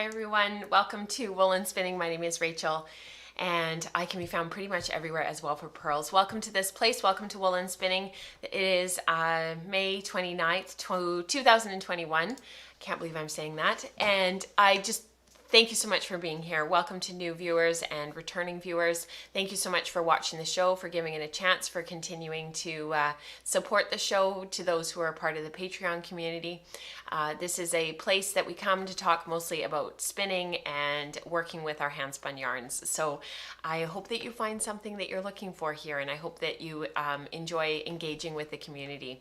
Hi everyone, welcome to Woolen Spinning. My name is Rachel and I can be found pretty much everywhere as well for pearls. Welcome to this place, welcome to Woolen Spinning. It is May 29th, 2021. Can't believe I'm saying that. And I just thank you so much for being here. Welcome to new viewers and returning viewers. Thank you so much for watching the show, for giving it a chance, for continuing to support the show, to those who are part of the Patreon community. This is a place that we come to talk mostly about spinning and working with our hand spun yarns. So I hope that you find something that you're looking for here, and I hope that you enjoy engaging with the community.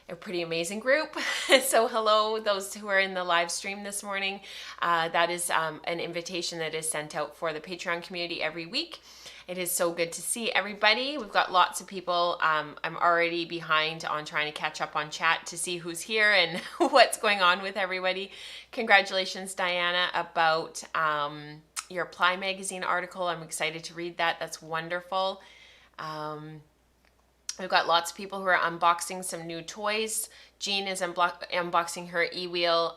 A pretty amazing group. So hello, those who are in the live stream this morning. That is an invitation that is sent out for the Patreon community every week. It is so good to see everybody. We've got lots of people. I'm already behind on trying to catch up on chat to see who's here and what's going on with everybody. Congratulations, Diana, about your Ply magazine article. I'm excited to read that. That's wonderful. We've got lots of people who are unboxing some new toys. Jean is unboxing her e-wheel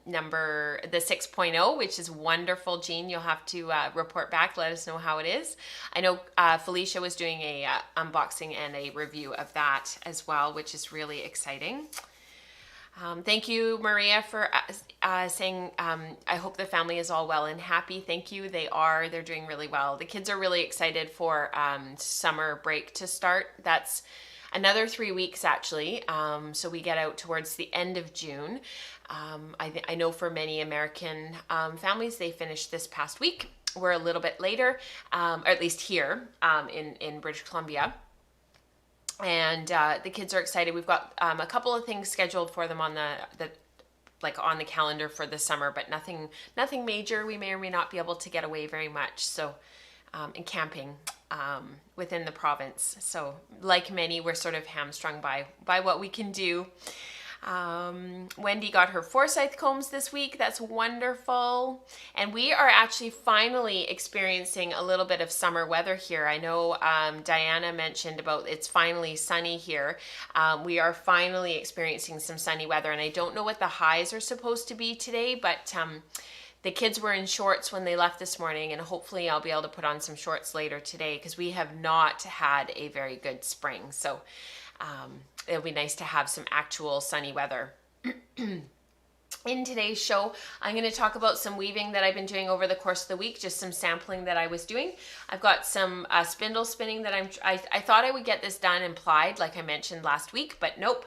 number, the 6.0, which is wonderful. Jean, you'll have to report back, let us know how it is. I know Felicia was doing a unboxing and a review of that as well, which is really exciting. Thank you, Maria, for saying, I hope the family is all well and happy. Thank you. They are. They're doing really well. The kids are really excited for summer break to start. That's another 3 weeks, actually. So we get out towards the end of June. I know for many American families, they finished this past week. We're a little bit later, or at least here in British Columbia. And the kids are excited. We've got a couple of things scheduled for them on on the calendar for the summer, but nothing major. We may or may not be able to get away very much. So, in camping within the province. So, like many, we're sort of hamstrung by what we can do. Wendy got her Forsyth combs this week. That's wonderful. And we are actually finally experiencing a little bit of summer weather here. I know Diana mentioned about it's finally sunny here. We are finally experiencing some sunny weather, and I don't know what the highs are supposed to be today, but the kids were in shorts when they left this morning, and hopefully I'll be able to put on some shorts later today because we have not had a very good spring. So it'll be nice to have some actual sunny weather. In today's show, I'm going to talk about some weaving that I've been doing over the course of the week, just some sampling that I was doing. I've got some spindle spinning that I thought I would get this done and plied, like I mentioned last week, but nope,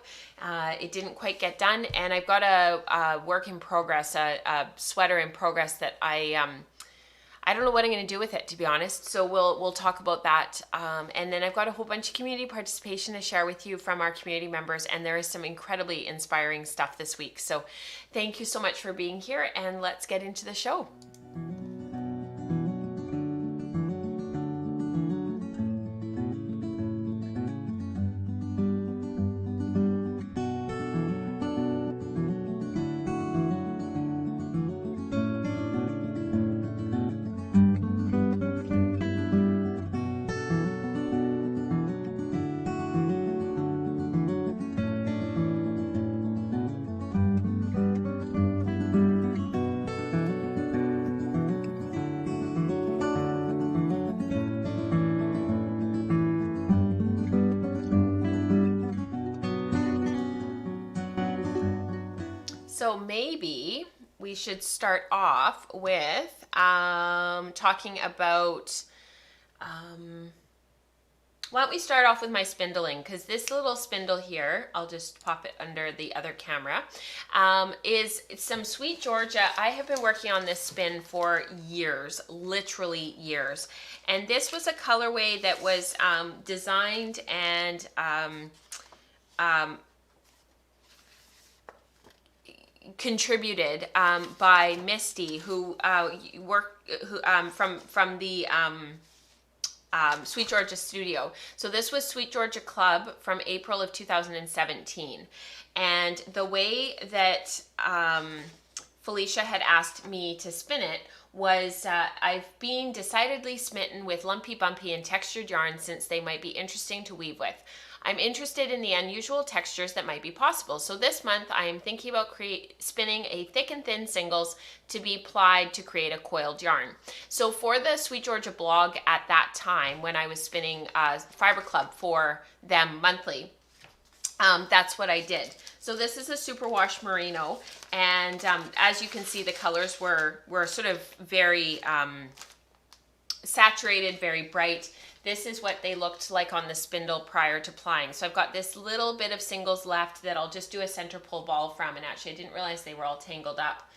it didn't quite get done. And I've got a work in progress, a sweater in progress that I don't know what I'm going to do with it, to be honest. So we'll talk about that. And then I've got a whole bunch of community participation to share with you from our community members. And there is some incredibly inspiring stuff this week. So thank you so much for being here, and let's get into the show. So maybe we should start off with talking about, why don't we start off with my spindling, because this little spindle here, I'll just pop it under the other camera, is some Sweet Georgia. I have been working on this spin for years, literally years. And this was a colorway that was designed and contributed by Misty, who from the Sweet Georgia studio. So this was Sweet Georgia Club from April of 2017, and the way that Felicia had asked me to spin it was I've been decidedly smitten with lumpy, bumpy, and textured yarns since they might be interesting to weave with. I'm interested in the unusual textures that might be possible. So this month I am thinking about spinning a thick and thin singles to be plied to create a coiled yarn. So for the Sweet Georgia blog at that time, when I was spinning Fiber Club for them monthly, that's what I did. So this is a superwash merino, and as you can see, the colors were sort of very saturated, very bright. This is what they looked like on the spindle prior to plying. So I've got this little bit of singles left that I'll just do a center pull ball from, and actually I didn't realize they were all tangled up.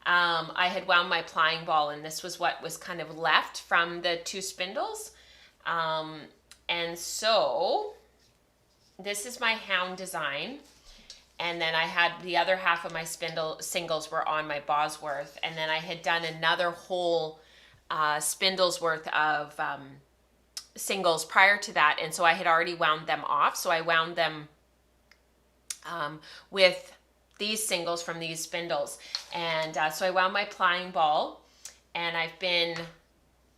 I had wound my plying ball, and this was what was kind of left from the two spindles. And so this is my hound design. And then I had the other half of my singles were on my Bosworth. And then I had done another whole spindle's worth of singles prior to that. And so I had already wound them off. So I wound them with these singles from these spindles. And so I wound my plying ball, and I've been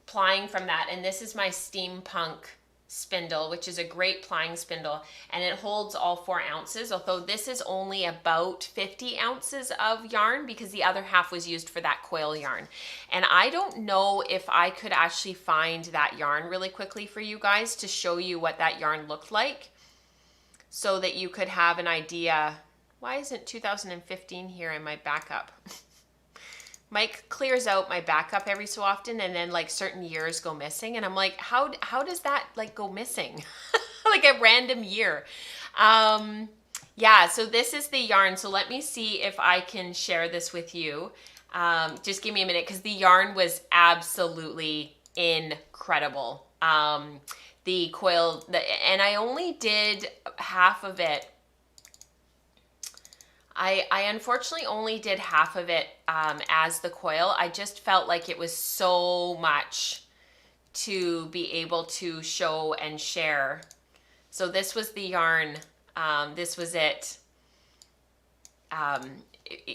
plying from that. And this is my steampunk spindle, which is a great plying spindle, and it holds all 4 ounces, although this is only about 50 ounces of yarn because the other half was used for that coil yarn. And I don't know if I could actually find that yarn really quickly for you guys to show you what that yarn looked like so that you could have an idea. Why isn't 2015 here in my backup? Mike clears out my backup every so often, and then like certain years go missing, and I'm like, how does that like go missing? Like a random year. Yeah, so this is the yarn. So let me see if I can share this with you. Just give me a minute, because the yarn was absolutely incredible. The coil, and I only did half of it. I unfortunately only did half of it as the coil. I just felt like it was so much to be able to show and share. So this was the yarn. This was it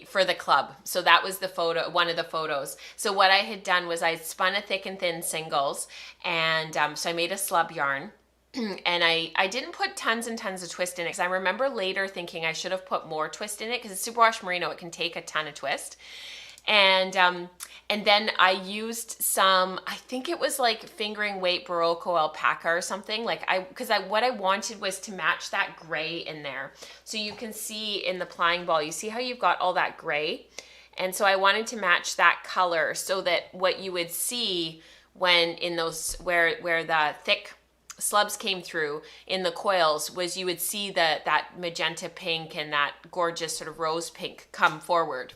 for the club. So that was the photo, one of the photos. So what I had done was I spun a thick and thin singles, and so I made a slub yarn. And I didn't put tons and tons of twist in it, because I remember later thinking I should have put more twist in it, because it's superwash merino, it can take a ton of twist. And then I used some, I think it was like fingering weight Barocco alpaca or something, like what I wanted was to match that gray in there. So you can see in the plying ball, you see how you've got all that gray? And so I wanted to match that color so that what you would see when in those, where the thick slubs came through in the coils, was you would see that magenta pink and that gorgeous sort of rose pink come forward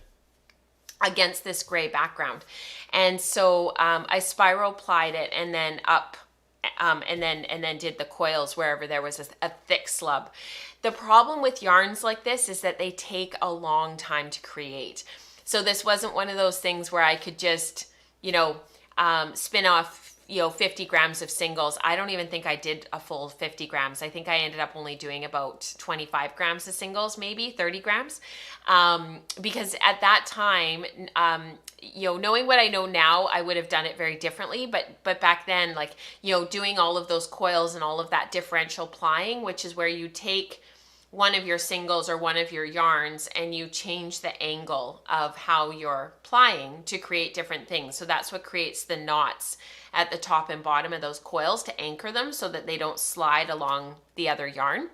against this gray background. And so I spiral plied it, and then up and then did the coils wherever there was a thick slub. The problem with yarns like this is that they take a long time to create. So this wasn't one of those things where I could just, spin off 50 grams of singles. I don't even think I did a full 50 grams. I think I ended up only doing about 25 grams of singles, maybe 30 grams. Because at that time, knowing what I know now, I would have done it very differently. But back then, doing all of those coils and all of that differential plying, which is where you take one of your singles or one of your yarns and you change the angle of how you're plying to create different things. So that's what creates the knots at the top and bottom of those coils to anchor them so that they don't slide along the other yarn.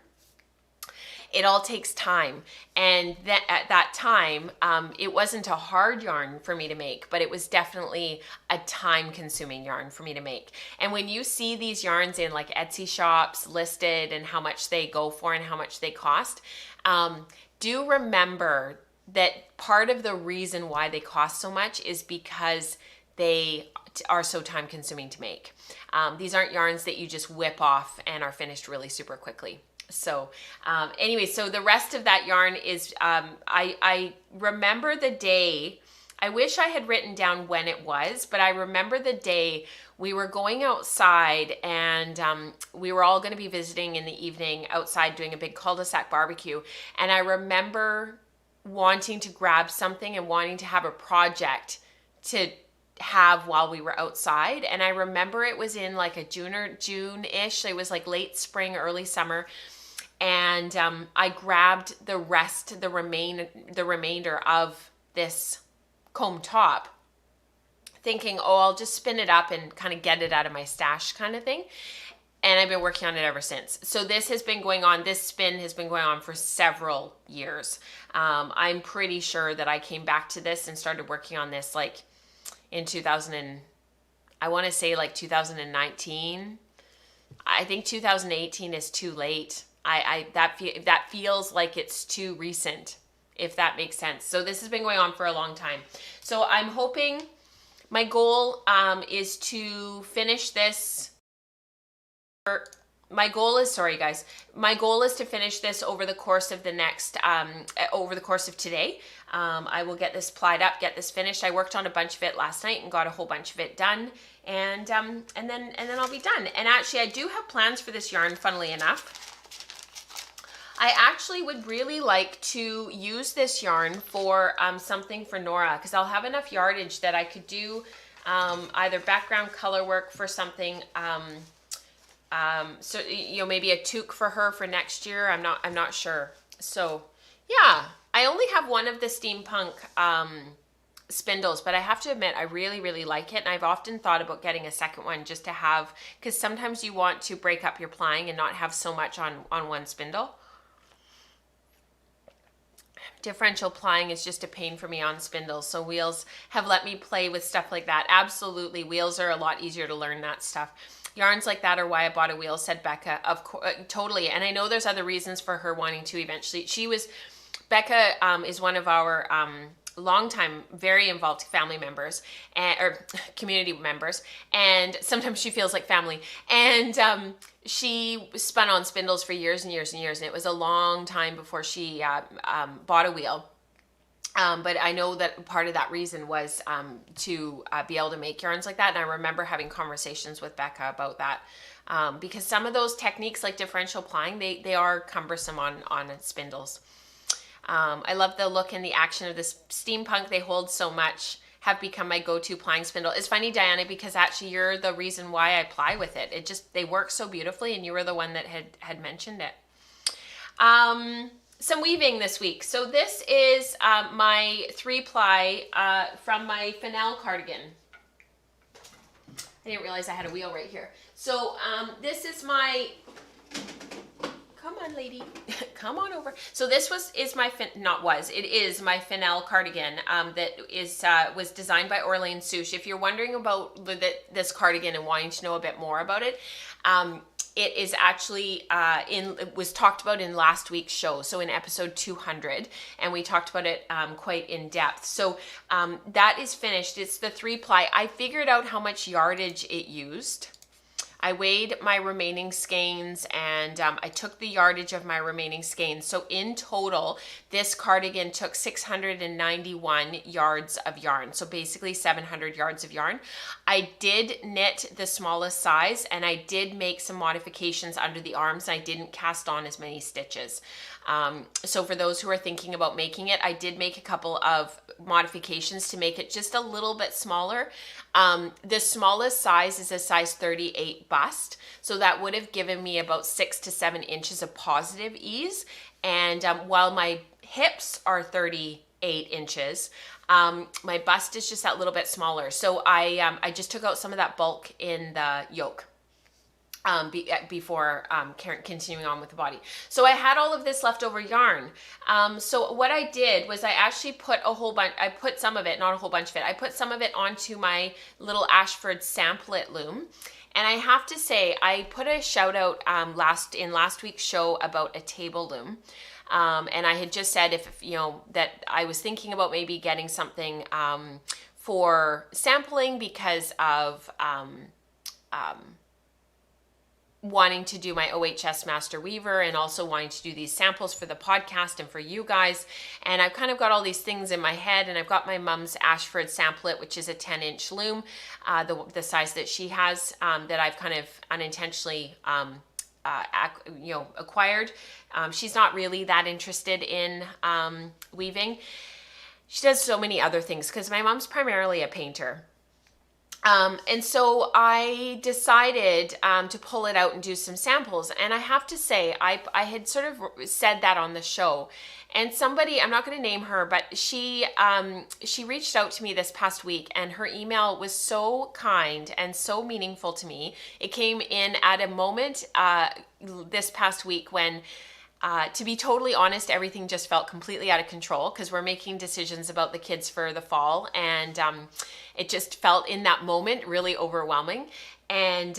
It all takes time. And at that time, it wasn't a hard yarn for me to make, but it was definitely a time-consuming yarn for me to make. And when you see these yarns in like Etsy shops listed and how much they go for and how much they cost, do remember that part of the reason why they cost so much is because they are so time-consuming to make. These aren't yarns that you just whip off and are finished really super quickly. So anyway, so the rest of that yarn is, I remember the day, I wish I had written down when it was, but I remember the day we were going outside, and we were all going to be visiting in the evening outside doing a big cul-de-sac barbecue. And I remember wanting to grab something and wanting to have a project to have while we were outside. And I remember it was in like a June-ish. It was like late spring, early summer. And I grabbed the remainder of this comb top, thinking, oh, I'll just spin it up and kind of get it out of my stash kind of thing. And I've been working on it ever since. So this spin has been going on for several years. I'm pretty sure that I came back to this and started working on this like in 2019. I think 2018 is too late. That feels like it's too recent, if that makes sense. So this has been going on for a long time. So I'm hoping, my goal is to finish this. My goal is to finish this over the course of today. I will get this plied up, get this finished. I worked on a bunch of it last night and got a whole bunch of it done, and then I'll be done. And actually, I do have plans for this yarn, funnily enough. I actually would really like to use this yarn for something for Nora, because I'll have enough yardage that I could do either background color work for something. So maybe a toque for her for next year. I'm not sure. So yeah, I only have one of the steampunk spindles, but I have to admit I really, really like it, and I've often thought about getting a second one just to have, because sometimes you want to break up your plying and not have so much on one spindle. Differential plying is just a pain for me on spindles, so wheels have let me play with stuff like that. Absolutely, wheels are a lot easier to learn that stuff. Yarns like that are why I bought a wheel, said Becca. Of course, totally. And I know there's other reasons for her wanting to eventually. Becca is one of our longtime, very involved family members, or community members, and sometimes she feels like family. And she spun on spindles for years and years and years, and it was a long time before she bought a wheel. But I know that part of that reason was to be able to make yarns like that. And I remember having conversations with Becca about that, because some of those techniques like differential plying, they are cumbersome on spindles. I love the look and the action of this steampunk. They hold so much, have become my go-to plying spindle. It's funny, Diana, because actually you're the reason why I ply with it. They work so beautifully, and you were the one that had mentioned it. Some weaving this week. So this is my 3-ply from my Fennel cardigan. I didn't realize I had a wheel right here. So this is my, come on lady, come on over. So this is my Fennel cardigan that was designed by Orlaine Souche. If you're wondering about this cardigan and wanting to know a bit more about it, it is actually it was talked about in last week's show, so in episode 200, and we talked about it quite in depth. So that is finished. It's the 3-ply. I figured out how much yardage it used. I weighed my remaining skeins, and I took the yardage of my remaining skeins. So in total, this cardigan took 691 yards of yarn. So basically 700 yards of yarn. I did knit the smallest size, and I did make some modifications under the arms. I didn't cast on as many stitches. So for those who are thinking about making it, I did make a couple of modifications to make it just a little bit smaller. The smallest size is a size 38 bust. So that would have given me about 6 to 7 inches of positive ease. And while my hips are 38 inches, my bust is just that little bit smaller. So I just took out some of that bulk in the yoke. Before continuing on with the body. So I had all of this leftover yarn. So what I did was I actually put I put some of it, not a whole bunch of it, I put some of it onto my little Ashford samplet loom. And I have to say, I put a shout out in last week's show about a table loom. And I had just said that I was thinking about maybe getting something for sampling because of wanting to do my OHS Master Weaver and also wanting to do these samples for the podcast and for you guys. And I've kind of got all these things in my head, and I've got my mom's Ashford samplet, which is a 10-inch loom, the size that she has, that I've kind of unintentionally acquired. She's not really that interested in weaving. She does so many other things because my mom's primarily a painter. And so I decided to pull it out and do some samples. And I have to say, I had sort of said that on the show. And somebody, I'm not going to name her, but she reached out to me this past week, and her email was so kind and so meaningful to me. It came in at a moment this past week when, to be totally honest, everything just felt completely out of control because we're making decisions about the kids for the fall, and it just felt in that moment really overwhelming. And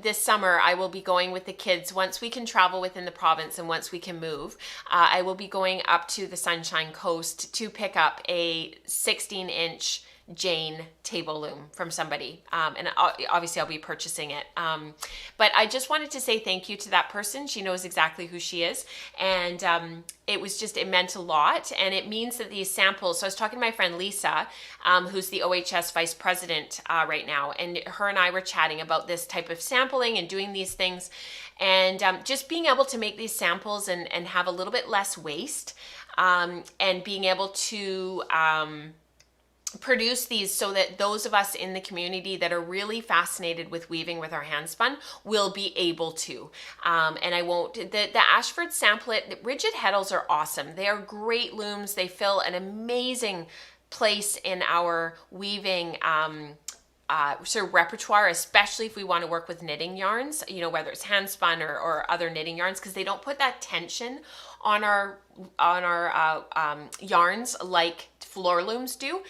this summer, I will be going with the kids once we can travel within the province and once we can move. I will be going up to the Sunshine Coast to pick up a 16-inch Jane table loom from somebody, and obviously I'll be purchasing it, but I just wanted to say thank you to that person. She knows exactly who she is, and it meant a lot, and it means that these samples, so I was talking to my friend Lisa, who's the OHS vice president right now, and her and I were chatting about this type of sampling and doing these things, and just being able to make these samples and have a little bit less waste, and being able to produce these so that those of us in the community that are really fascinated with weaving with our hand spun will be able to. And I won't, the Ashford Samplet, rigid heddles are awesome. They are great looms. They fill an amazing place in our weaving sort of repertoire, especially if we want to work with knitting yarns, you know, whether it's hand spun or other knitting yarns, because they don't put that tension on our yarns like floor looms do.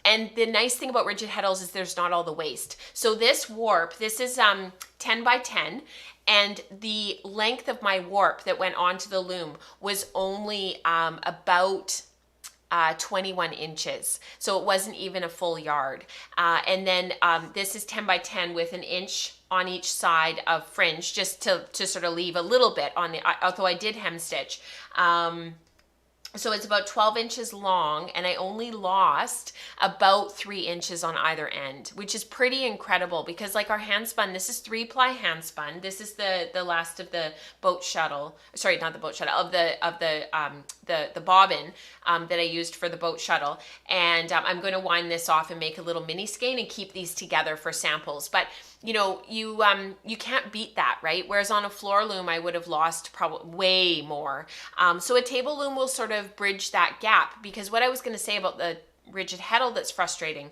And the nice thing about rigid heddles is there's not all the waste. So this warp, this is 10 by 10, and the length of my warp that went onto the loom was only about 21 inches. So it wasn't even a full yard. And then this is 10 by 10 with an inch on each side of fringe, just to sort of leave a little bit on the, although I did hem stitch. So it's about 12 inches long, and I only lost about 3 inches on either end, which is pretty incredible because, like, our hand spun, this is 3-ply hand spun. This is the last of the boat shuttle. Sorry, not the boat shuttle, of the bobbin that I used for the boat shuttle. And I'm going to wind this off and make a little mini skein and keep these together for samples. But you know, you can't beat that, right? Whereas on a floor loom, I would have lost probably way more. So a table loom will sort of bridge that gap, because what I was going to say about the rigid heddle that's frustrating,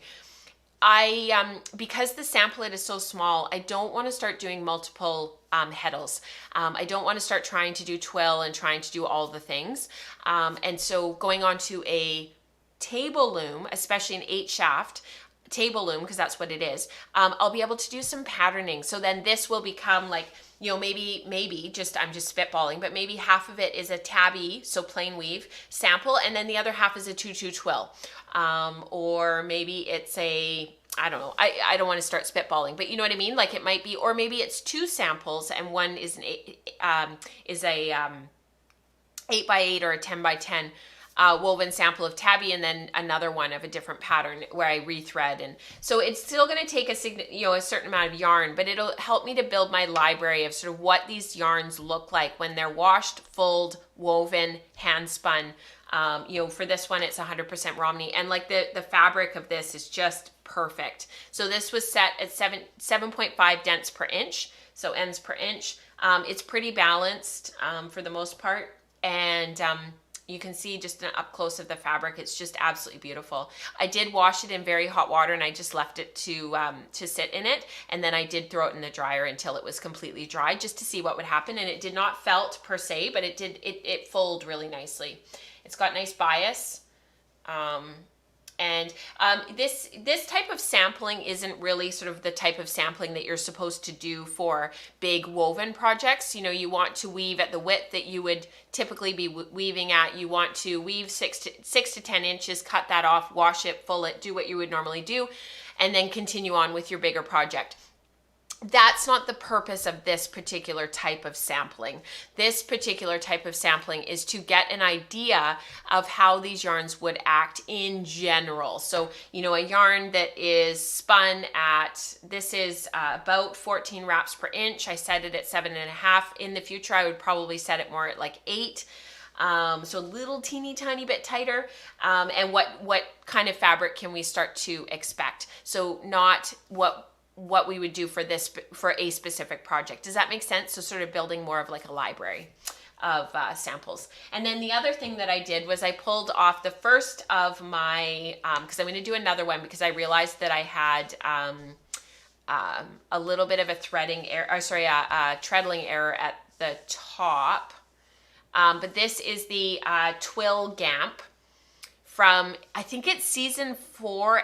because the samplet is so small, I don't want to start doing multiple heddles. I don't want to start trying to do twill and trying to do all the things. And so going on to a table loom, especially an 8-shaft, table loom, because that's what it is, I'll be able to do some patterning. So then this will become like, you know, maybe just, I'm just spitballing, but maybe half of it is a tabby, so plain weave sample, and then the other half is a 2-2 twill. Or maybe it's a, I don't know, I don't want to start spitballing, but you know what I mean? Like it might be, or maybe it's 2 samples and one is an 8 by 8 or a 10 by 10 woven sample of tabby, and then another one of a different pattern where I rethread. And so it's still going to take a certain amount of yarn, but it'll help me to build my library of sort of what these yarns look like when they're washed, fulled, woven, hand spun. You know, for this one, it's 100% Romney, and like the fabric of this is just perfect. So this was set at 7.5 dents per inch, so ends per inch. It's pretty balanced for the most part, and you can see just an up close of the fabric. It's just absolutely beautiful. I did wash it in very hot water, and I just left it to sit in it, and then I did throw it in the dryer until it was completely dry, just to see what would happen. And it did not felt per se, but it folded really nicely. It's got nice bias. And this type of sampling isn't really sort of the type of sampling that you're supposed to do for big woven projects. You know, you want to weave at the width that you would typically be weaving at. You want to weave 6 to 10 inches, cut that off, wash it, full it, do what you would normally do, and then continue on with your bigger project. That's not the purpose of this particular type of sampling. This particular type of sampling is to get an idea of how these yarns would act in general. So, you know, a yarn that is spun at, this is about 14 wraps per inch. I set it at 7.5. In the future, I would probably set it more at like 8. so a little teeny tiny bit tighter. And what kind of fabric can we start to expect? So not what we would do for a specific project. Does that make sense? So sort of building more of like a library of samples. And then the other thing that I did was I pulled off the first of my, because I'm going to do another one because I realized that I had a little bit of a treadling error at the top. But this is the Twill Gamp from, I think it's season 4,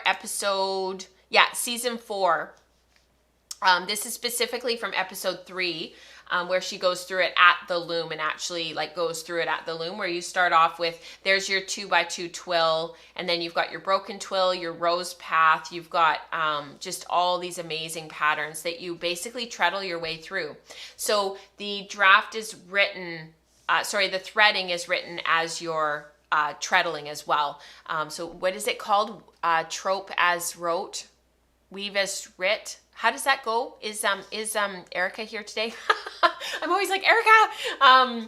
season 4. This is specifically from episode 3, where she goes through it at the loom and actually like goes through it at the loom, where you start off with, there's your 2x2 twill, and then you've got your broken twill, your rose path, you've got just all these amazing patterns that you basically treadle your way through. So the draft is written, the threading is written as your treadling as well. So what is it called? Trope as wrote, weave as writ. How does that go? Is Erica here today? I'm always like, Erica.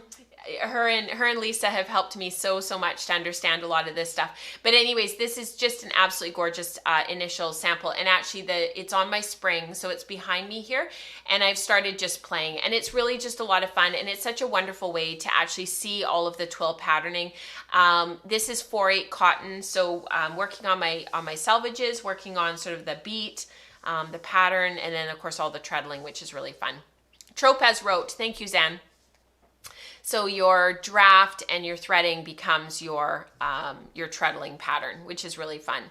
Her and Lisa have helped me so much to understand a lot of this stuff. But anyways, this is just an absolutely gorgeous initial sample. And actually it's on my spring, so it's behind me here. And I've started just playing, and it's really just a lot of fun. And it's such a wonderful way to actually see all of the twill patterning. This is 4/8 cotton. So working on my selvages, working on sort of the beat, the pattern, and then of course all the treadling, which is really fun. Trope as wrote. Thank you, Zan. So your draft and your threading becomes your treadling pattern, which is really fun.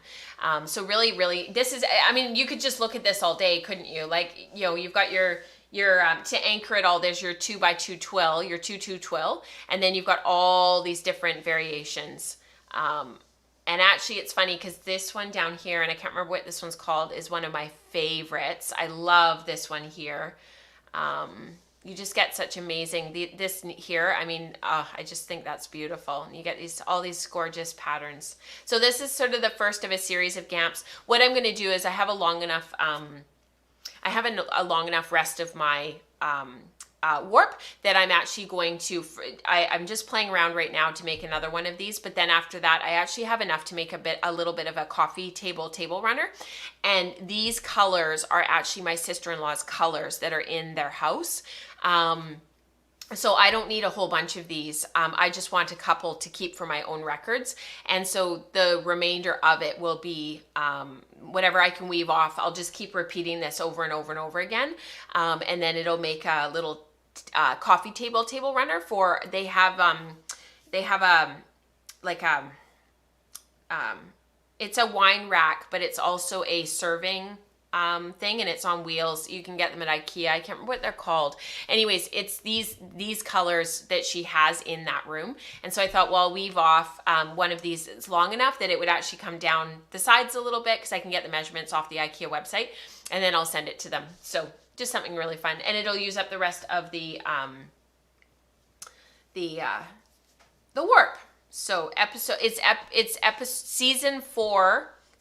So really, this is, I mean, you could just look at this all day, couldn't you? Like, you know, you've got your to anchor it all, there's your 2x2 twill, your 2/2 twill, and then you've got all these different variations. And actually it's funny because this one down here, and I can't remember what this one's called, is one of my favorites. I love this one here. You just get such amazing, this here, I mean, I just think that's beautiful. And you get all these gorgeous patterns. So this is sort of the first of a series of gamps. What I'm going to do is I have a long enough, a long enough rest of my warp that I'm actually going to, I'm just playing around right now to make another one of these, but then after that I actually have enough to make a little bit of a coffee table runner. And these colors are actually my sister-in-law's colors that are in their house. So I don't need a whole bunch of these. I just want a couple to keep for my own records. And so the remainder of it will be whatever I can weave off. I'll just keep repeating this over and over and over again. And then it'll make a little coffee table runner for, they have it's a wine rack, but it's also a serving thing, and it's on wheels. You can get them at IKEA. I can't remember what they're called. Anyways, it's these colors that she has in that room. And so I thought, well, I'll weave off one of these. It's long enough that it would actually come down the sides a little bit, because I can get the measurements off the IKEA website, and then I'll send it to them. So just something really fun, and it'll use up the rest of the warp. So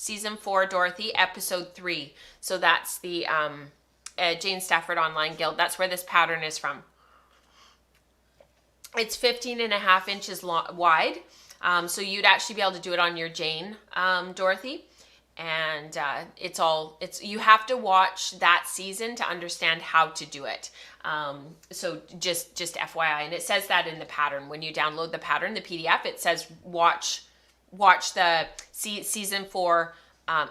season 4, Dorothy, episode 3. So that's the Jane Stafford Online Guild. That's where this pattern is from. It's 15.5 inches wide. So you'd actually be able to do it on your Jane, Dorothy. And you have to watch that season to understand how to do it. So just FYI, and it says that in the pattern. When you download the pattern, the PDF, it says watch the season 4,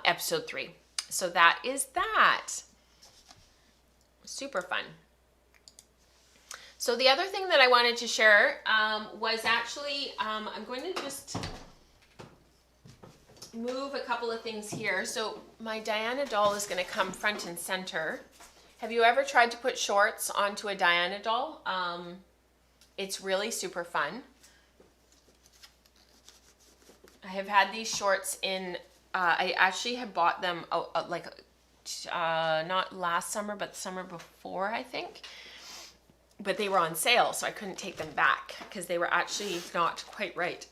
episode 3. So that is that. Super fun. So the other thing that I wanted to share was actually, I'm going to just move a couple of things here. So my Diana doll is going to come front and center. Have you ever tried to put shorts onto a Diana doll? It's really super fun. I have had these shorts in, I actually have bought them not last summer, but the summer before, I think. But they were on sale, so I couldn't take them back because they were actually not quite right.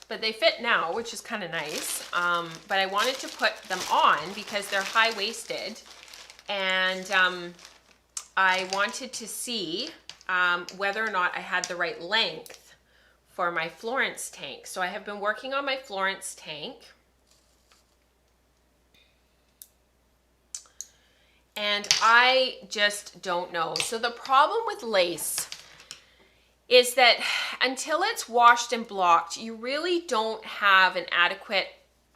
But they fit now, which is kind of nice. But I wanted to put them on because they're high-waisted. And I wanted to see whether or not I had the right length for my Florence tank. So I have been working on my Florence tank. And I just don't know. So the problem with lace is that until it's washed and blocked, you really don't have an adequate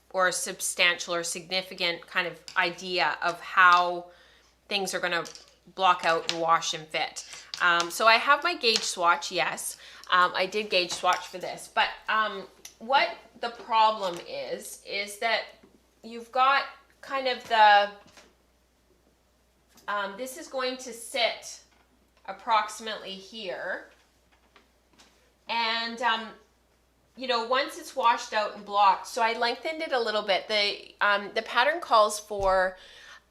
or substantial or significant kind of idea of how things are going to block out and wash and fit. So I have my gauge swatch, yes. I did gauge swatch for this, but what the problem is that you've got kind of the, this is going to sit approximately here. And, you know, once it's washed out and blocked, so I lengthened it a little bit. The pattern calls for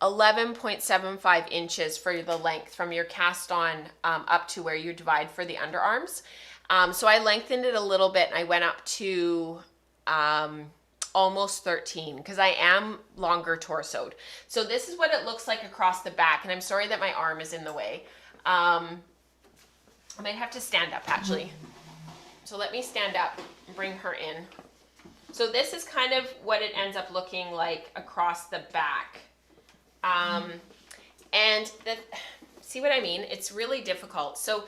11.75 inches for the length from your cast on up to where you divide for the underarms. So I lengthened it a little bit and I went up to almost 13 because I am longer torsoed. So this is what it looks like across the back, and I'm sorry that my arm is in the way. I might have to stand up actually. So let me stand up and bring her in. So this is kind of what it ends up looking like across the back. And see what I mean? It's really difficult. So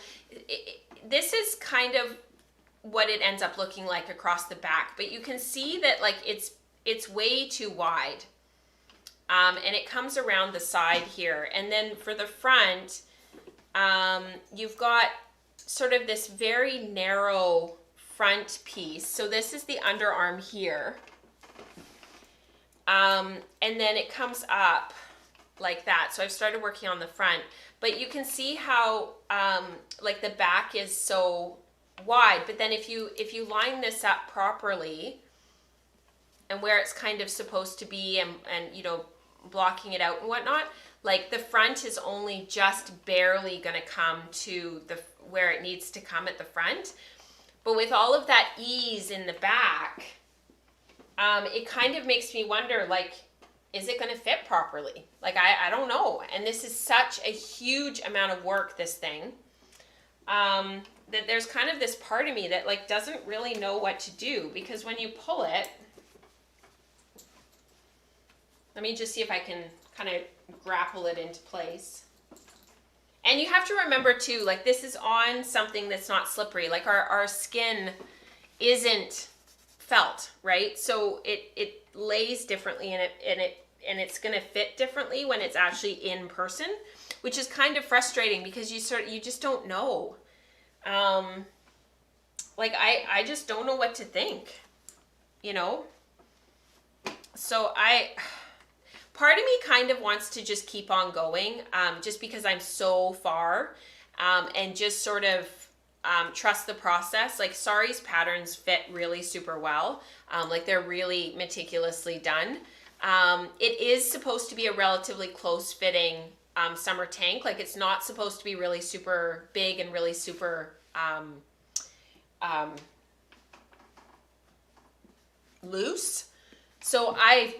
this is kind of what it ends up looking like across the back, but you can see that like it's way too wide. And it comes around the side here. And then for the front, you've got sort of this very narrow front piece. So this is the underarm here. And then it comes up like that. So I've started working on the front, but you can see how like the back is so wide, but then if you line this up properly and where it's kind of supposed to be and you know, blocking it out and whatnot, like the front is only just barely going to come to the where it needs to come at the front. But with all of that ease in the back, it kind of makes me wonder, like, is it going to fit properly? Like, I don't know. And this is such a huge amount of work, this thing, that there's kind of this part of me that like doesn't really know what to do, because when you pull it, let me just see if I can kind of grapple it into place. And you have to remember too, like this is on something that's not slippery. Like our skin isn't felt, right? So it lays differently and it's going to fit differently when it's actually in person, which is kind of frustrating because you just don't know. Like I just don't know what to think, you know? So part of me kind of wants to just keep on going, just because I'm so far, and just sort of trust the process. Like Sari's patterns fit really super well. Like they're really meticulously done. It is supposed to be a relatively close fitting summer tank. Like it's not supposed to be really super big and really super loose. So I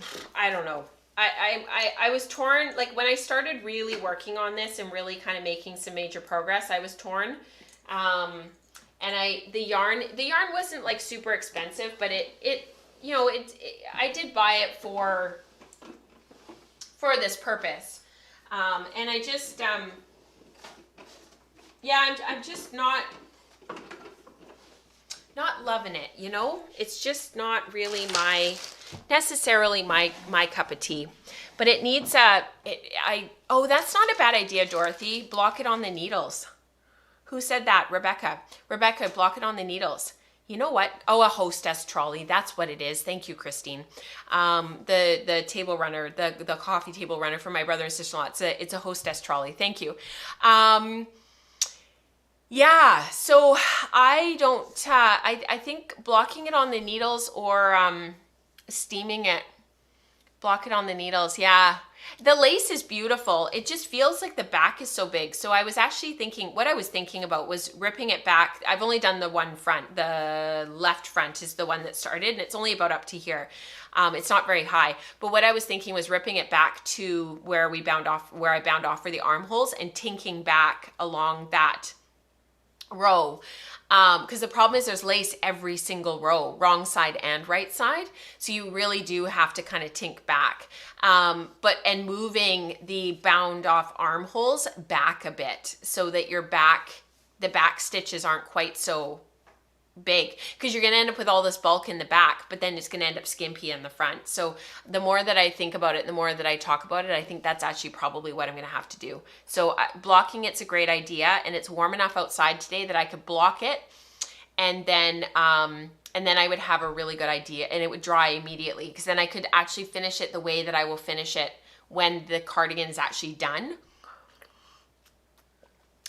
don't know. I was torn, like when I started really working on this and really kind of making some major progress, I was torn. And the yarn wasn't like super expensive, but I did buy it for this purpose. And I just, I'm just not loving it, you know? It's just not really necessarily my cup of tea. But it needs oh, that's not a bad idea, Dorothy. Block it on the needles. Who said that? Rebecca, block it on the needles. You know what? Oh, a hostess trolley. That's what it is. Thank you, Christine. The table runner, the coffee table runner for my brother and sister-in-law. It's a hostess trolley. Thank you. Yeah, so I don't, I think blocking it on the needles or steaming it, block it on the needles. Yeah, the lace is beautiful. It just feels like the back is so big. So I was actually thinking, what I was thinking about was ripping it back. I've only done the one front. The left front is the one that started, and it's only about up to here. It's not very high. But what I was thinking was ripping it back to where I bound off for the armholes and tinking back along that row. Because the problem is there's lace every single row, wrong side and right side. So you really do have to kind of tink back. And moving the bound off armholes back a bit so that the back stitches aren't quite so big, because you're going to end up with all this bulk in the back, but then it's going to end up skimpy in the front. So the more that I think about it, the more that I talk about it, I think that's actually probably what I'm going to have to do. So blocking it's a great idea, and it's warm enough outside today that I could block it, and then I would have a really good idea, and it would dry immediately, because then I could actually finish it the way that I will finish it when the cardigan is actually done.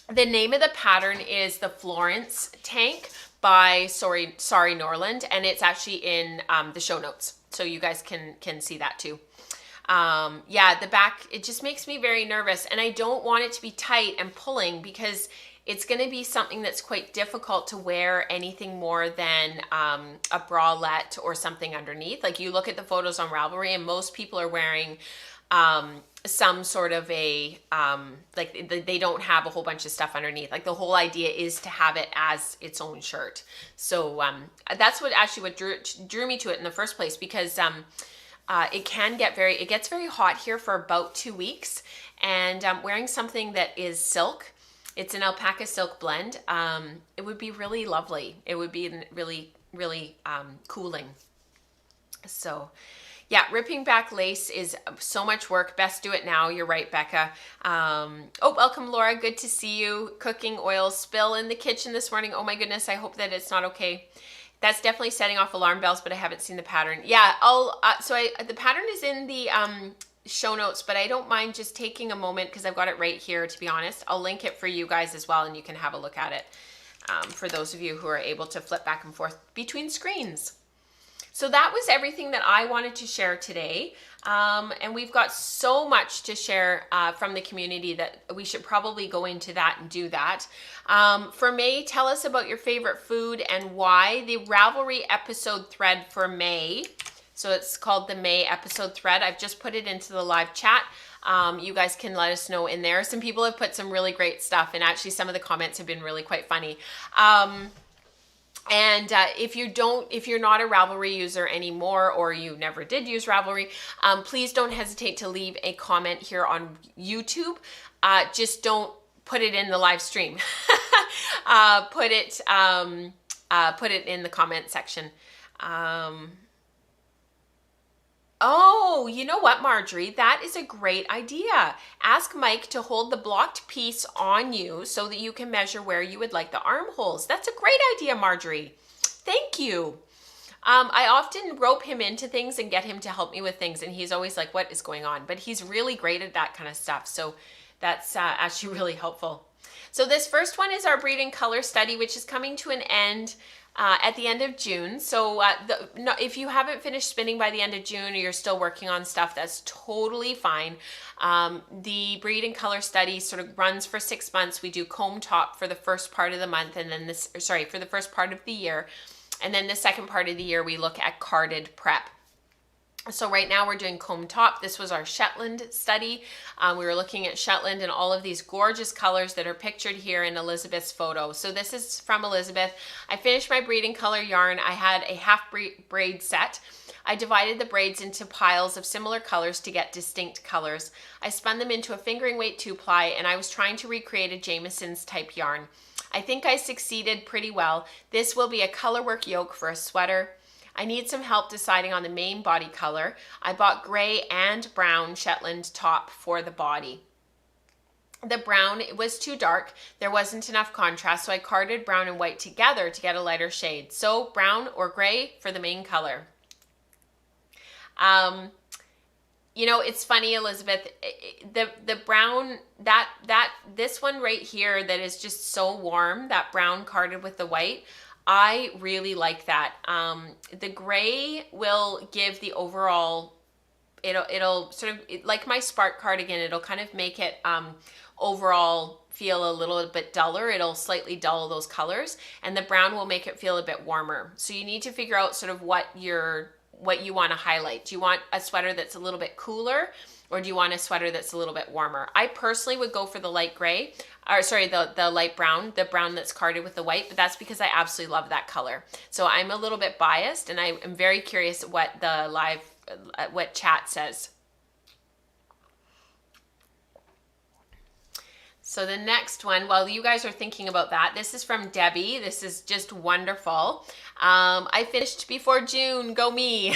The name of the pattern is the Florence Tank by Sorry Norland, and it's actually in the show notes, so you guys can see that too. Yeah, the back, it just makes me very nervous, and I don't want it to be tight and pulling, because it's going to be something that's quite difficult to wear anything more than a bralette or something underneath. Like, you look at the photos on Ravelry, and most people are wearing some sort of a, like they don't have a whole bunch of stuff underneath. Like, the whole idea is to have it as its own shirt. So that's what drew me to it in the first place, because it gets very hot here for about 2 weeks, and wearing something that is silk, it's an alpaca silk blend, it would be really lovely. It would be really, really cooling. So yeah, ripping back lace is so much work. Best do it now. You're right, Becca. Oh, welcome, Laura. Good to see you. Cooking oil spill in the kitchen this morning. Oh my goodness. I hope that it's not okay. That's definitely setting off alarm bells, but I haven't seen the pattern. Yeah, the pattern is in the show notes, but I don't mind just taking a moment, because I've got it right here, to be honest. I'll link it for you guys as well, and you can have a look at it for those of you who are able to flip back and forth between screens. So that was everything that I wanted to share today. And we've got so much to share from the community that we should probably go into that and do that. For May, tell us about your favorite food and why. The Ravelry episode thread for May, so it's called the May episode thread. I've just put it into the live chat. You guys can let us know in there. Some people have put some really great stuff, and actually some of the comments have been really quite funny. And if you're not a Ravelry user anymore, or you never did use Ravelry, please don't hesitate to leave a comment here on YouTube. Just don't put it in the live stream. Put it in the comment section. Oh, you know what, Marjorie? That is a great idea. Ask Mike to hold the blocked piece on you so that you can measure where you would like the armholes. That's a great idea, Marjorie. Thank you. I often rope him into things and get him to help me with things, and he's always like, what is going on? But he's really great at that kind of stuff, so that's actually really helpful. So this first one is our breed and color study, which is coming to an end at the end of June. So if you haven't finished spinning by the end of June, or you're still working on stuff, that's totally fine. The breed and color study sort of runs for 6 months. We do comb top for the first part of the month, and then for the first part of the year. And then the second part of the year, we look at carded prep. So right now we're doing comb top. This was our Shetland study. We were looking at Shetland and all of these gorgeous colors that are pictured here in Elizabeth's photo. So this is from Elizabeth. I finished my breed and color yarn. I had a half braid set. I divided the braids into piles of similar colors to get distinct colors. I spun them into a fingering weight 2-ply, and I was trying to recreate a Jamieson's type yarn. I think I succeeded pretty well. This will be a colorwork yoke for a sweater. I need some help deciding on the main body color. I bought gray and brown Shetland top for the body. The brown was too dark. There wasn't enough contrast, so I carded brown and white together to get a lighter shade. So brown or gray for the main color. You know, it's funny, Elizabeth, the brown, this one right here that is just so warm, that brown carded with the white, I really like that. The gray will give the overall, it'll sort of, like my Spark cardigan, it'll kind of make it overall feel a little bit duller. It'll slightly dull those colors, and the brown will make it feel a bit warmer. So you need to figure out sort of what you want to highlight. Do you want a sweater that's a little bit cooler, or do you want a sweater that's a little bit warmer? I personally would go for the light gray, or sorry, the light brown, the brown that's carded with the white, but that's because I absolutely love that color. So I'm a little bit biased, and I am very curious what the what chat says. So the next one, while you guys are thinking about that, this is from Debbie. This is just wonderful. I finished before June, go me.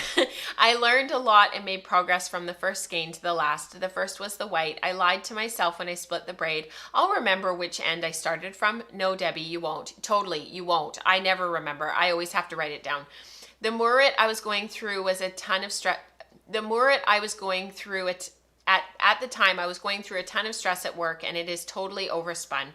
I learned a lot and made progress from the first skein to the last. The first was the white. I lied to myself when I split the braid. I'll remember which end I started from. No, Debbie, you won't. Totally, you won't. I never remember. I always have to write it down. The murret I was going through was a ton of stress. The murret I was going through it. At the time, I was going through a ton of stress at work, and it is totally overspun.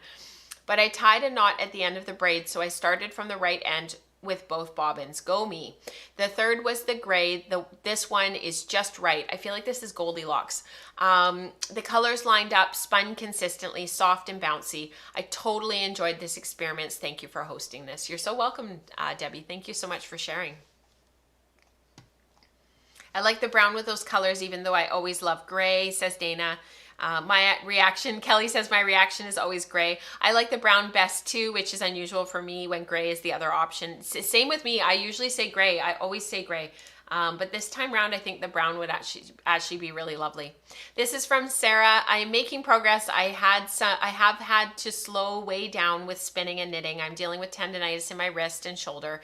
But I tied a knot at the end of the braid, so I started from the right end with both bobbins. Go me. The third was the gray. This one is just right. I feel like this is Goldilocks. The colors lined up, spun consistently, soft and bouncy. I totally enjoyed this experiment. Thank you for hosting this. You're so welcome, Debbie. Thank you so much for sharing. I like the brown with those colors, even though I always love gray, says Dana. My reaction, Kelly says my reaction is always gray. I like the brown best too, which is unusual for me when gray is the other option. Same with me. I usually say gray. I always say gray. But this time around, I think the brown would actually be really lovely. This is from Sarah. I am making progress. I have had to slow way down with spinning and knitting. I'm dealing with tendonitis in my wrist and shoulder,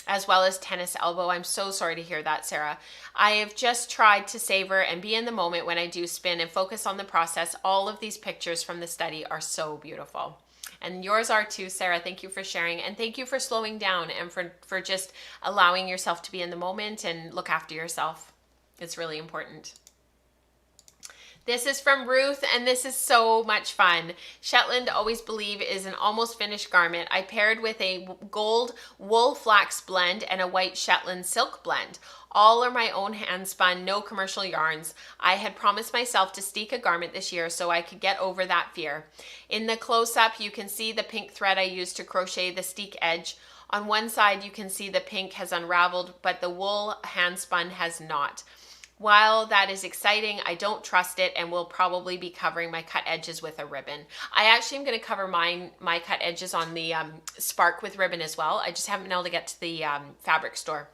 as well as tennis elbow. I'm so sorry to hear that, Sarah. I have just tried to savor and be in the moment when I do spin and focus on the process. All of these pictures from the study are so beautiful. And yours are too, Sarah. Thank you for sharing. And thank you for slowing down and for just allowing yourself to be in the moment and look after yourself. It's really important. This is from Ruth, and this is so much fun. Shetland Always Believe is an almost finished garment. I paired with a gold wool flax blend and a white Shetland silk blend. All are my own hand spun, no commercial yarns. I had promised myself to steek a garment this year so I could get over that fear. In the close-up, you can see the pink thread I used to crochet the steek edge. On one side, you can see the pink has unraveled, but the wool hand spun has not. While that is exciting, I don't trust it and will probably be covering my cut edges with a ribbon. I actually am going to cover my cut edges on the Spark with ribbon as well. I just haven't been able to get to the fabric store.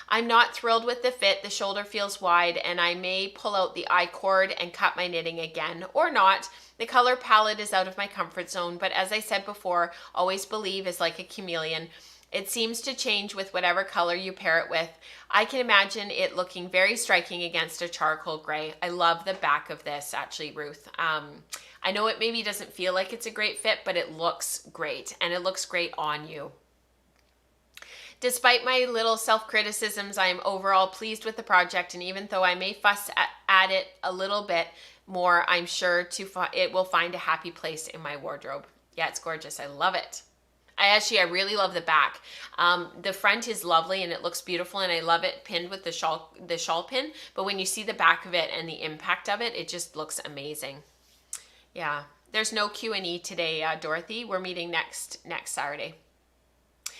I'm not thrilled with the fit. The shoulder feels wide, and I may pull out the I-cord and cut my knitting again, or not. The color palette is out of my comfort zone, but as I said before, Always Believe is like a chameleon. It seems to change with whatever color you pair it with. I can imagine it looking very striking against a charcoal gray. I love the back of this, actually, Ruth. I know it maybe doesn't feel like it's a great fit, but it looks great, and it looks great on you. Despite my little self-criticisms, I am overall pleased with the project, and even though I may fuss at it a little bit more, I'm sure it will find a happy place in my wardrobe. Yeah, it's gorgeous. I love it. I really love the back. The front is lovely and it looks beautiful, and I love it pinned with the shawl pin. But when you see the back of it and the impact of it, it just looks amazing. Yeah, there's no Q&E today, Dorothy. We're meeting next Saturday.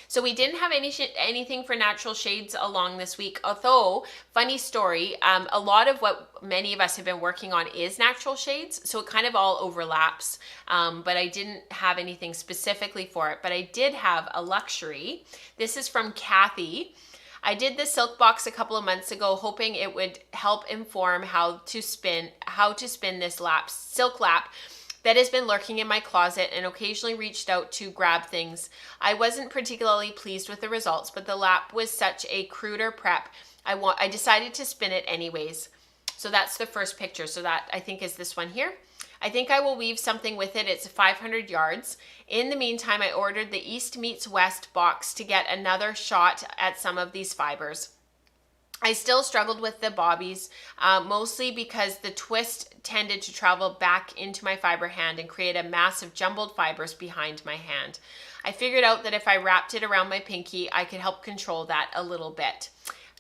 So we didn't have anything for natural shades along this week, although, funny story, a lot of what many of us have been working on is natural shades, so it kind of all overlaps, but I didn't have anything specifically for it, but I did have a luxury. This is from Kathy. I did the silk box a couple of months ago, hoping it would help inform how to spin this silk lap that has been lurking in my closet, and occasionally reached out to grab things. I wasn't particularly pleased with the results, but the lap was such a cruder prep. I decided to spin it anyways. So that's the first picture. So that I think is this one here. I think I will weave something with it. It's 500 yards. In the meantime, I ordered the East Meets West box to get another shot at some of these fibers. I still struggled with the bobbies, mostly because the twist tended to travel back into my fiber hand and create a mass of jumbled fibers behind my hand. I figured out that if I wrapped it around my pinky, I could help control that a little bit.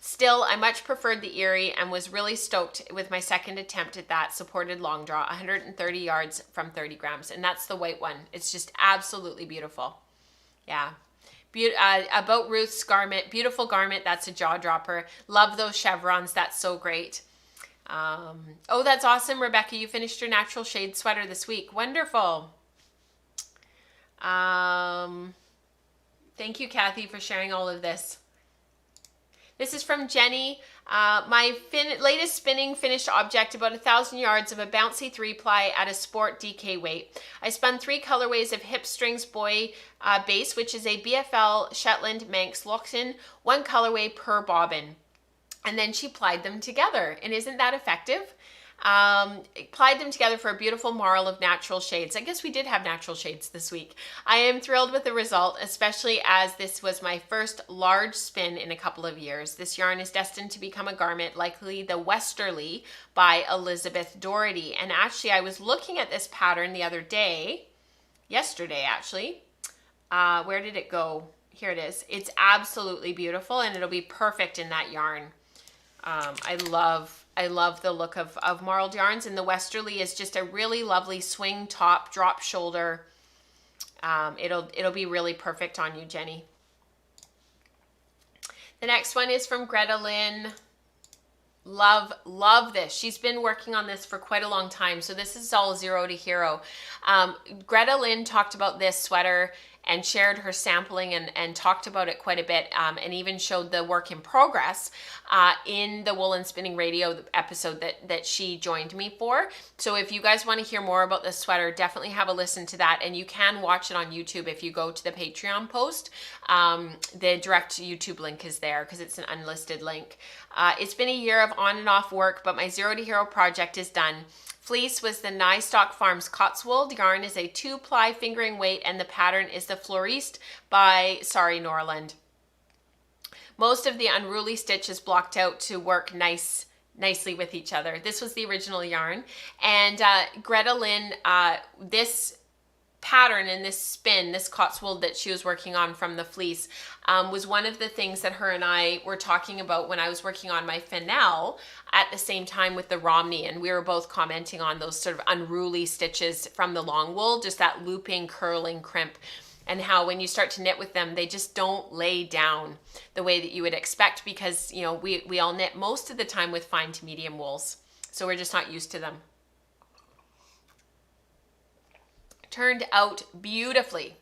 Still, I much preferred the Erie and was really stoked with my second attempt at that supported long draw, 130 yards from 30 grams. And that's the white one. It's just absolutely beautiful. Yeah. About Ruth's garment, beautiful garment. That's a jaw dropper. Love those chevrons. That's so great. Oh, that's awesome, Rebecca. You finished your natural shade sweater this week. Wonderful. Thank you, Kathy, for sharing all of this. This is from Jenny. My latest spinning finished object, about 1,000 yards of a bouncy 3-ply at a sport DK weight. I spun 3 colorways of Hip Strings Boy base, which is a BFL Shetland Manx locked-in, 1 colorway per bobbin. And then she plied them together. And isn't that effective? Plied them together for a beautiful marl of natural shades. I guess we did have natural shades this week. I am thrilled with the result, especially as this was my first large spin in a couple of years. This yarn is destined to become a garment, likely the Westerly by Elizabeth Doherty. And actually, I was looking at this pattern the other day, yesterday actually. Where did it go? Here it is. It's absolutely beautiful, and it'll be perfect in that yarn. I love the look of marled yarns, and the Westerly is just a really lovely swing top, drop shoulder. It'll be really perfect on you, Jenny. The next one is from Greta Lynn. Love this. She's been working on this for quite a long time, so this is all zero to hero. Greta Lynn talked about this sweater and shared her sampling and talked about it quite a bit, and even showed the work in progress in the Wool and Spinning Radio episode that she joined me for. So if you guys want to hear more about this sweater, definitely have a listen to that, and you can watch it on YouTube if you go to the Patreon post. The direct YouTube link is there because it's an unlisted link. It's been a year of on and off work, but my Zero to Hero project is done. Fleece was the Nystock Farms Cotswold. Yarn is a 2-ply fingering weight, and the pattern is the Floriste by Sorry Norland. Most of the unruly stitch is blocked out to work nicely with each other. This was the original yarn, and Greta Lynn, this pattern and this spin, this Cotswold that she was working on from the fleece, was one of the things that her and I were talking about when I was working on my Fennel at the same time with the Romney, and we were both commenting on those sort of unruly stitches from the long wool, just that looping, curling, crimp, and how when you start to knit with them, they just don't lay down the way that you would expect, because you know we all knit most of the time with fine to medium wools, so we're just not used to them. Turned out beautifully.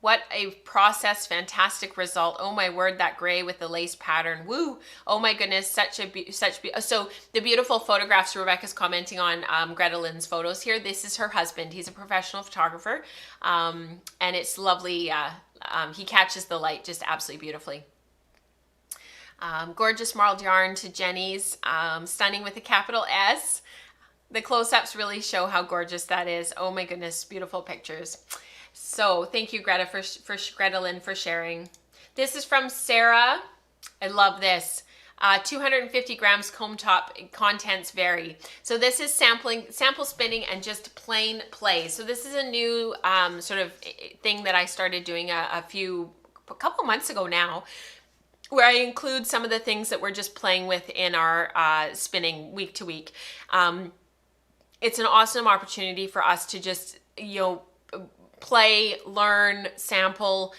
What a process, fantastic result. Oh my word, that gray with the lace pattern. Woo! Oh my goodness, so the beautiful photographs Rebecca's commenting on, Greta Lynn's photos here. This is her husband. He's a professional photographer, and it's lovely. He catches the light just absolutely beautifully. Gorgeous marled yarn to Jenny's, stunning with a capital S. The close-ups really show how gorgeous that is. Oh my goodness, beautiful pictures. So thank you, Greta, for Greta Lynn for sharing. This is from Sarah. I love this. 250 grams comb top, contents vary. So this is sample spinning and just plain play. So this is a new sort of thing that I started doing a couple months ago now, where I include some of the things that we're just playing with in our spinning week to week. It's an awesome opportunity for us to just, play, learn, sample,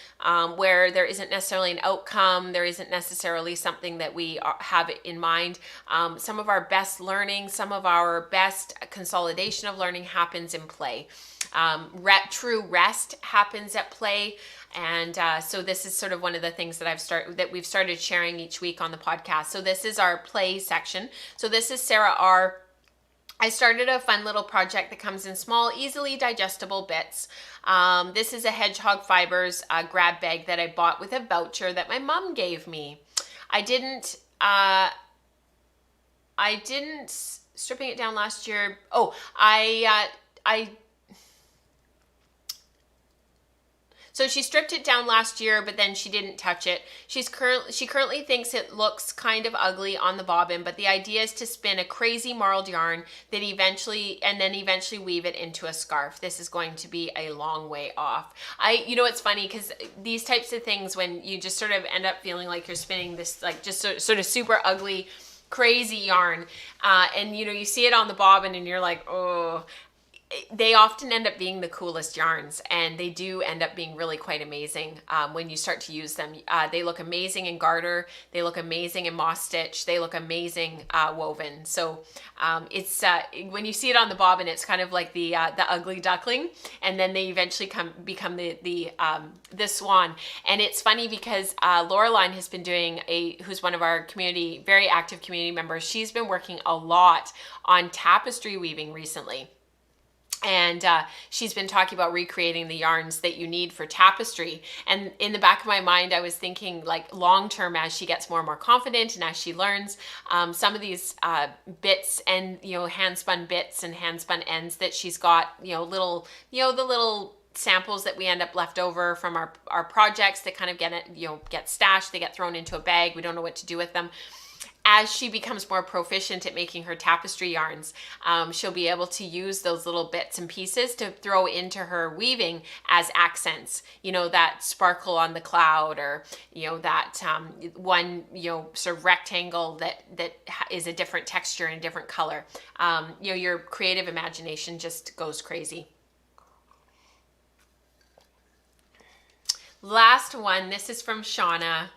where there isn't necessarily an outcome, there isn't necessarily something that we have in mind. Some of our best learning, some of our best consolidation of learning happens in play. True rest happens at play. And so this is sort of one of the things that we've started sharing each week on the podcast. So this is our play section. So this is Sarah R. I started a fun little project that comes in small, easily digestible bits. This is a Hedgehog Fibers grab bag that I bought with a voucher that my mom gave me. I didn't stripping it down last year. So she stripped it down last year, but then she didn't touch it. She currently thinks it looks kind of ugly on the bobbin, but the idea is to spin a crazy marled yarn that eventually weave it into a scarf. This is going to be a long way off. It's funny because these types of things, when you just sort of end up feeling like you're spinning this like just sort of super ugly, crazy yarn, and you see it on the bobbin and you're like, oh. they often end up being the coolest yarns, and they do end up being really quite amazing when you start to use them. They look amazing in garter, they look amazing in moss stitch, they look amazing woven. So it's when you see it on the bobbin, it's kind of like the ugly duckling, and then they eventually become the swan. And it's funny because Laureline has been doing who's one of our very active community members. She's been working a lot on tapestry weaving recently. And she's been talking about recreating the yarns that you need for tapestry. And in the back of my mind, I was thinking like long term, as she gets more and more confident and as she learns, some of these bits and, hand spun bits and hand spun ends that she's got, the little samples that we end up left over from our projects that kind of get stashed, they get thrown into a bag. We don't know what to do with them. As she becomes more proficient at making her tapestry yarns, she'll be able to use those little bits and pieces to throw into her weaving as accents. That sparkle on the cloud, or that one sort of rectangle that is a different texture and a different color. Your creative imagination just goes crazy. Last one. This is from Shauna.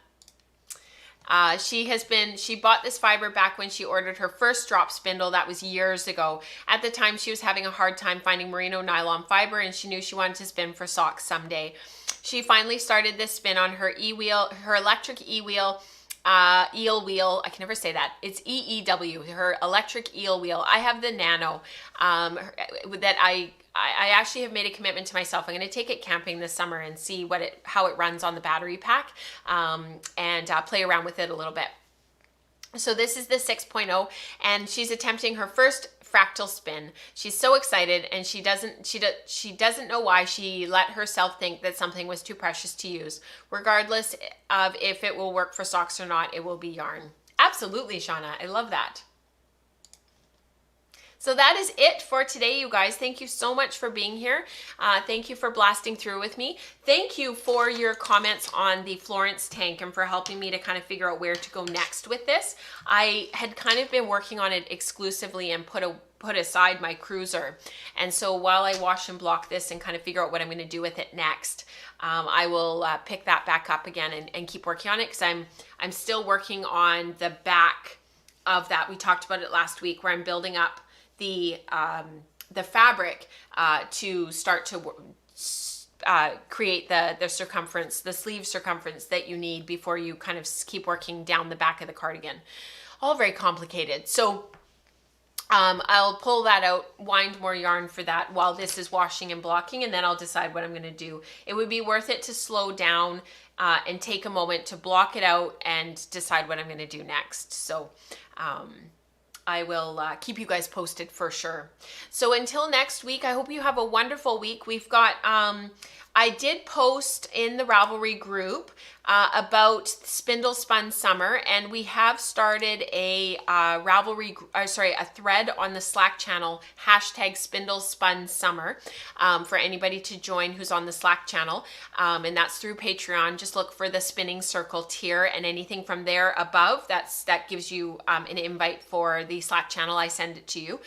She bought this fiber back when she ordered her first drop spindle. That was years ago. At the time, she was having a hard time finding merino nylon fiber, and she knew she wanted to spin for socks someday. She finally started this spin on her electric eel wheel. I can never say that. It's EEW, her electric eel wheel. I have the Nano that I actually have made a commitment to myself. I'm going to take it camping this summer and see how it runs on the battery pack, and play around with it a little bit. So this is the 6.0, and she's attempting her first fractal spin. She's so excited, and she doesn't know why she let herself think that something was too precious to use. Regardless of if it will work for socks or not, it will be yarn. Absolutely, Shauna. I love that. So that is it for today, you guys. Thank you so much for being here. Thank you for blasting through with me. Thank you for your comments on the Florence tank and for helping me to kind of figure out where to go next with this. I had kind of been working on it exclusively and put aside my cruiser. And so while I wash and block this and kind of figure out what I'm going to do with it next, I will pick that back up again and keep working on it, because I'm still working on the back of that. We talked about it last week, where I'm building up the fabric to start to create the circumference, the sleeve circumference that you need before you kind of keep working down the back of the cardigan. All very complicated. So I'll pull that out, wind more yarn for that while this is washing and blocking, and then I'll decide what I'm going to do. It would be worth it to slow down and take a moment to block it out and decide what I'm going to do next. So I will keep you guys posted for sure. So until next week, I hope you have a wonderful week. We've got, I did post in the Ravelry group about Spindle Spun Summer, and we have started a a thread on the Slack channel, #SpindleSpunSummer, for anybody to join who's on the Slack channel, and that's through Patreon. Just look for the Spinning Circle tier, and anything from there above, that gives you an invite for the Slack channel. I send it to you.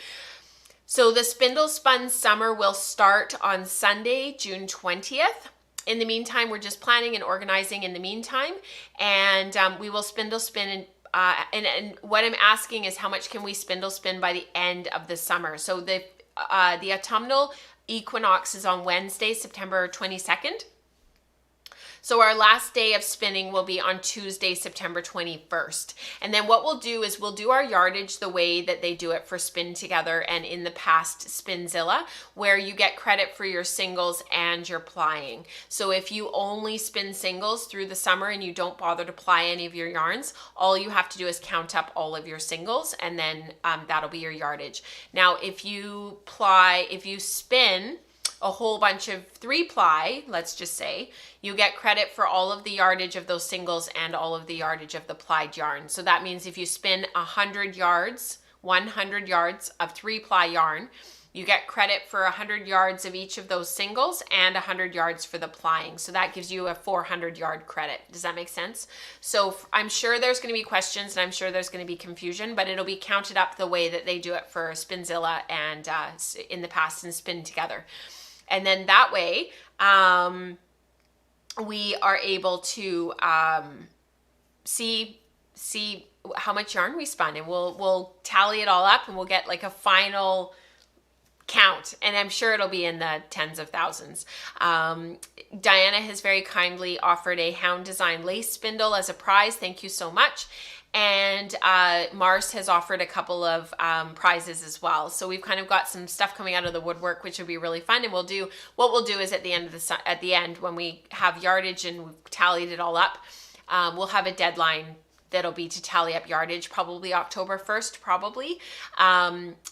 So the Spindle Spun Summer will start on Sunday, June 20th. In the meantime, we're just planning and organizing in the meantime, and we will spindle spin. And what I'm asking is, how much can we spindle spin by the end of the summer? So the autumnal equinox is on Wednesday, September 22nd. So our last day of spinning will be on Tuesday, September 21st. And then what we'll do is we'll do our yardage the way that they do it for Spin Together and in the past Spinzilla, where you get credit for your singles and your plying. So if you only spin singles through the summer and you don't bother to ply any of your yarns, all you have to do is count up all of your singles, and then that'll be your yardage. Now, if you spin a whole bunch of 3-ply, let's just say, you get credit for all of the yardage of those singles and all of the yardage of the plied yarn. So that means if you spin 100 yards of 3-ply yarn, You get credit for 100 yards of each of those singles and 100 yards for the plying. So that gives you a 400 yard credit. Does that make sense? So I'm sure there's going to be questions and I'm sure there's going to be confusion, but it'll be counted up the way that they do it for Spinzilla and in the past and Spin Together. And then that way, we are able to see how much yarn we spun, and we'll tally it all up and we'll get like a final count, and I'm sure it'll be in the tens of thousands. Diana has very kindly offered a Hound Design lace spindle as a prize. Thank you so much. And Mars has offered a couple of prizes as well. So we've kind of got some stuff coming out of the woodwork, which will be really fun. And what we'll do is at the end when we have yardage and we've tallied it all up, we'll have a deadline that'll be to tally up yardage, probably October 1st, probably.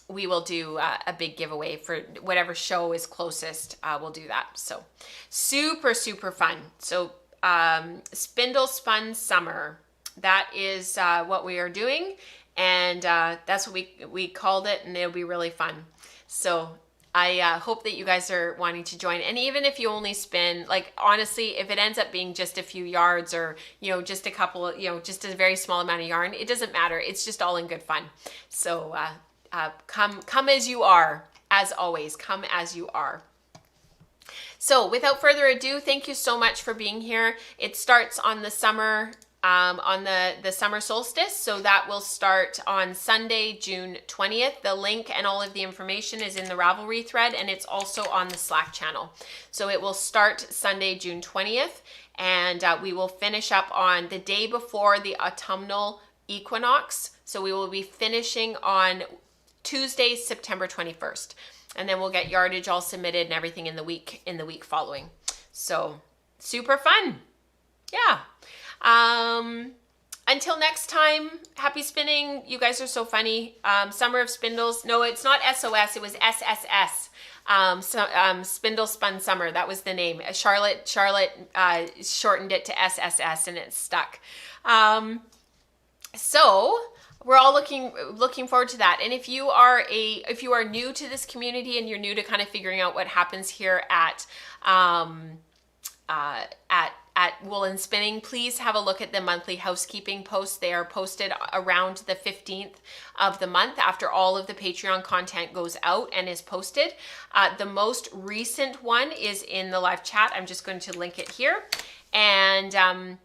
We will do a big giveaway for whatever show is closest. We'll do that. So super, super fun. So Spindle Spun Summer, that is what we are doing. And that's what we called it, and it'll be really fun. So I hope that you guys are wanting to join. And even if you only spin, like, honestly, if it ends up being just a few yards or, just a couple, just a very small amount of yarn, it doesn't matter. It's just all in good fun. So come as you are, as always, come as you are. So without further ado, thank you so much for being here. It starts on the summer on the summer solstice. So that will start on Sunday, June 20th. The link and all of the information is in the Ravelry thread, and it's also on the Slack channel. So it will start Sunday, June 20th, and we will finish up on the day before the autumnal equinox. So we will be finishing on Tuesday, September 21st. And then we'll get yardage all submitted and everything in the week following. So super fun. Yeah. Until next time, happy spinning. You guys are so funny. Summer of Spindles. No, it's not SOS. It was SSS. Spindle Spun Summer. That was the name. Charlotte shortened it to SSS and it stuck. So we're all looking forward to that. And if you are new to this community and you're new to kind of figuring out what happens here at Woolen Spinning, please have a look at the monthly housekeeping posts. They are posted around the 15th of the month after all of the Patreon content goes out and is posted. The most recent one is in the live chat. I'm just going to link it here. And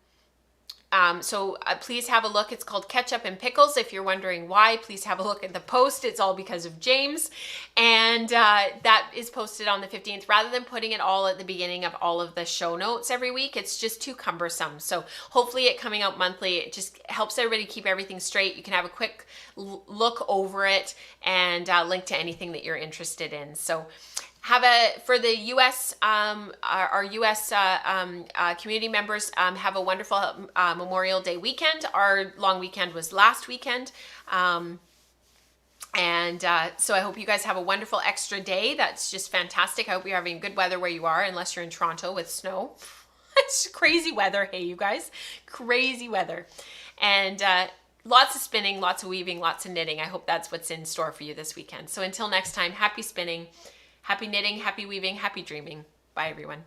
so please have a look. It's called Ketchup and Pickles. If you're wondering why, please have a look at the post. It's all because of James. And that is posted on the 15th. Rather than putting it all at the beginning of all of the show notes every week, it's just too cumbersome. So hopefully it coming out monthly, it just helps everybody keep everything straight. You can have a quick look over it and link to anything that you're interested in. So for the U.S., our U.S. Community members, have a wonderful Memorial Day weekend. Our long weekend was last weekend. So I hope you guys have a wonderful extra day. That's just fantastic. I hope you're having good weather where you are, unless you're in Toronto with snow. It's crazy weather. Hey, you guys, crazy weather. And lots of spinning, lots of weaving, lots of knitting. I hope that's what's in store for you this weekend. So until next time, happy spinning. Happy knitting, happy weaving, happy dreaming. Bye, everyone.